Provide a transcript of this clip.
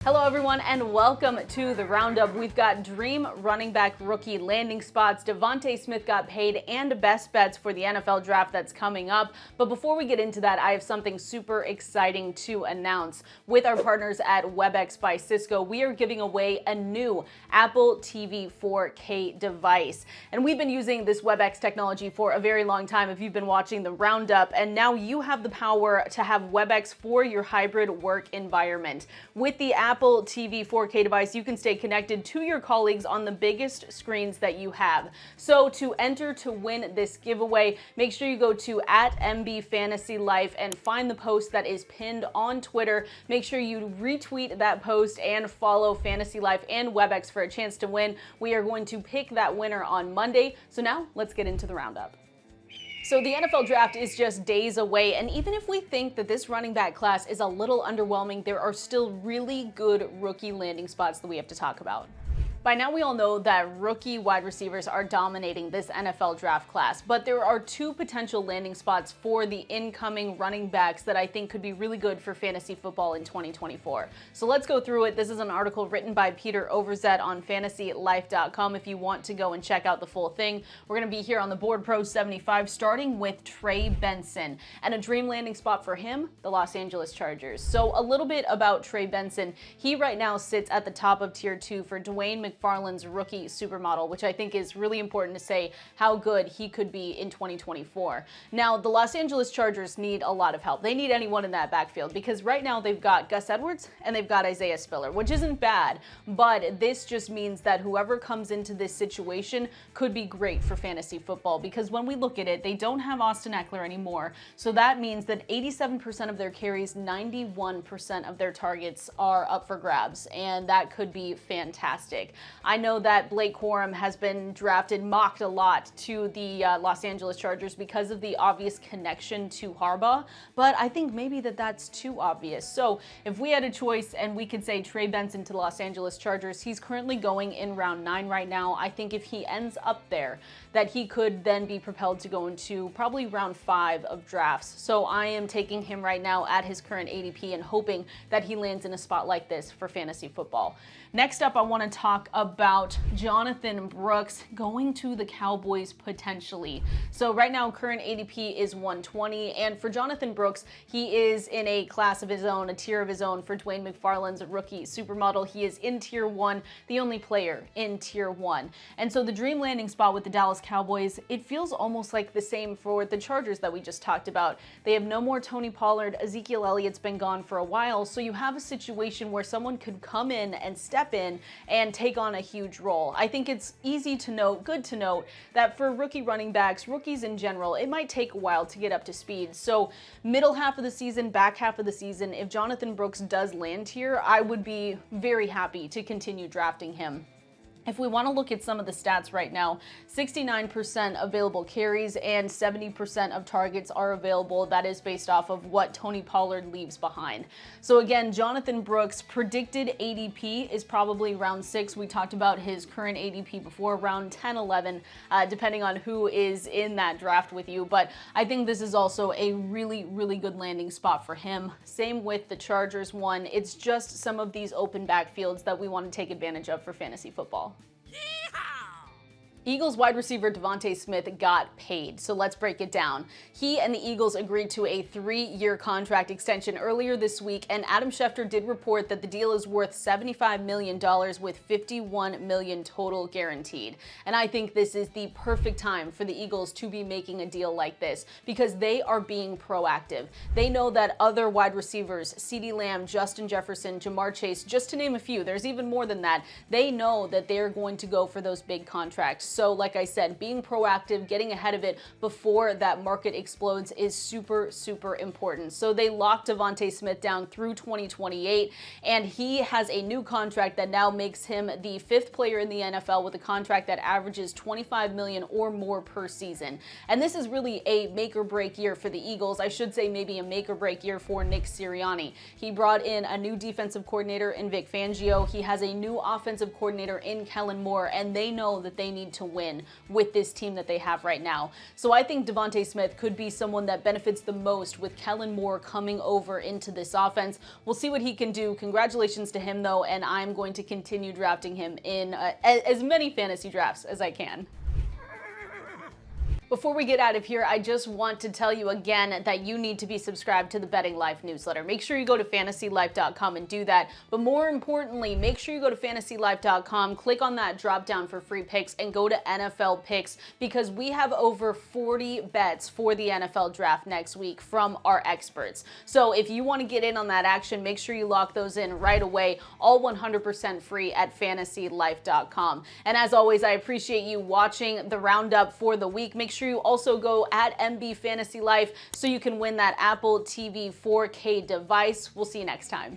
Hello everyone and welcome to the Roundup. We've got dream running back rookie landing spots, DeVonta Smith got paid, and best bets for the NFL draft that's coming up. But before we get into that, I have something super exciting to announce. With our partners at Webex by Cisco, we are giving away a new Apple TV 4K device. And we've been using this Webex technology for a very long time if you've been watching the Roundup, and now you have the power to have Webex for your hybrid work environment. With the Apple TV 4K device, you can stay connected to your colleagues on the biggest screens that you have. So to enter to win this giveaway, make sure you go to @MBFantasyLife and find the post that is pinned on Twitter. Make sure you retweet that post and follow Fantasy Life and Webex for a chance to win. We are going to pick that winner on Monday. So now let's get into the Roundup. So the NFL draft is just days away, and even if we think that this running back class is a little underwhelming, there are still really good rookie landing spots that we have to talk about. By now we all know that rookie wide receivers are dominating this NFL draft class, but there are two potential landing spots for the incoming running backs that I think could be really good for fantasy football in 2024. So let's go through it. This is an article written by Peter Overzet on fantasylife.com if you want to go and check out the full thing. We're going to be here on the Board Pro 75 starting with Trey Benson, and a dream landing spot for him, the Los Angeles Chargers. So a little bit about Trey Benson. He right now sits at the top of tier 2 for Dwayne McFarland's rookie supermodel, which I think is really important to say how good he could be in 2024. Now, the Los Angeles Chargers need a lot of help. They need anyone in that backfield because right now they've got Gus Edwards and they've got Isaiah Spiller, which isn't bad, but this just means that whoever comes into this situation could be great for fantasy football because when we look at it, they don't have Austin Eckler anymore. So that means that 87% of their carries, 91% of their targets are up for grabs, and that could be fantastic. I know that Blake Corum has been drafted, mocked a lot to the Los Angeles Chargers because of the obvious connection to Harbaugh, but I think maybe that's too obvious. So if we had a choice and we could say Trey Benson to the Los Angeles Chargers, he's currently going in round 9 right now. I think if he ends up there, that he could then be propelled to go into probably round 5 of drafts. So I am taking him right now at his current ADP and hoping that he lands in a spot like this for fantasy football. Next up, I want to talk about Jonathon Brooks going to the Cowboys potentially. So right now, current ADP is 120, and for Jonathon Brooks, he is in a class of his own, a tier of his own for Dwayne McFarland's rookie supermodel. He is in tier 1, the only player in tier 1. And so the dream landing spot with the Dallas Cowboys, it feels almost like the same for the Chargers that we just talked about. They have no more Tony Pollard. Ezekiel Elliott's been gone for a while, so you have a situation where someone could come in and step in and take on a huge role. I think it's easy to note, good to note, that for rookie running backs, rookies in general, it might take a while to get up to speed. So middle half of the season, back half of the season, if Jonathon Brooks does land here, I would be very happy to continue drafting him. If we want to look at some of the stats right now, 69% available carries and 70% of targets are available. That is based off of what Tony Pollard leaves behind. So again, Jonathon Brooks' predicted ADP is probably round 6. We talked about his current ADP before, round 10, 11, depending on who is in that draft with you. But I think this is also a really, really good landing spot for him. Same with the Chargers one. It's just some of these open backfields that we want to take advantage of for fantasy football. Eagles wide receiver DeVonta Smith got paid, so let's break it down. He and the Eagles agreed to a 3-year contract extension earlier this week, and Adam Schefter did report that the deal is worth $75 million with $51 million total guaranteed. And I think this is the perfect time for the Eagles to be making a deal like this because they are being proactive. They know that other wide receivers, CeeDee Lamb, Justin Jefferson, Jamar Chase, just to name a few, there's even more than that, they know that they're going to go for those big contracts. So like I said, being proactive, getting ahead of it before that market explodes is super, super important. So they locked DeVonta Smith down through 2028, and he has a new contract that now makes him the 5th player in the NFL with a contract that averages $25 million or more per season. And this is really a make or break year for the Eagles. I should say maybe a make or break year for Nick Sirianni. He brought in a new defensive coordinator in Vic Fangio. He has a new offensive coordinator in Kellen Moore, and they know that they need to win with this team that they have right now. So I think DeVonta Smith could be someone that benefits the most with Kellen Moore coming over into this offense. We'll see what he can do. Congratulations to him, though, and I'm going to continue drafting him in as many fantasy drafts as I can. Before we get out of here, I just want to tell you again that you need to be subscribed to the Betting Life newsletter. Make sure you go to fantasylife.com and do that. But more importantly, make sure you go to fantasylife.com, click on that drop down for free picks, and go to NFL picks, because we have over 40 bets for the NFL draft next week from our experts. So if you want to get in on that action, make sure you lock those in right away, all 100% free at fantasylife.com. And as always, I appreciate you watching the Roundup for the week. Make sure you also go at MB Fantasy Life so you can win that Apple TV 4K device. We'll see you next time.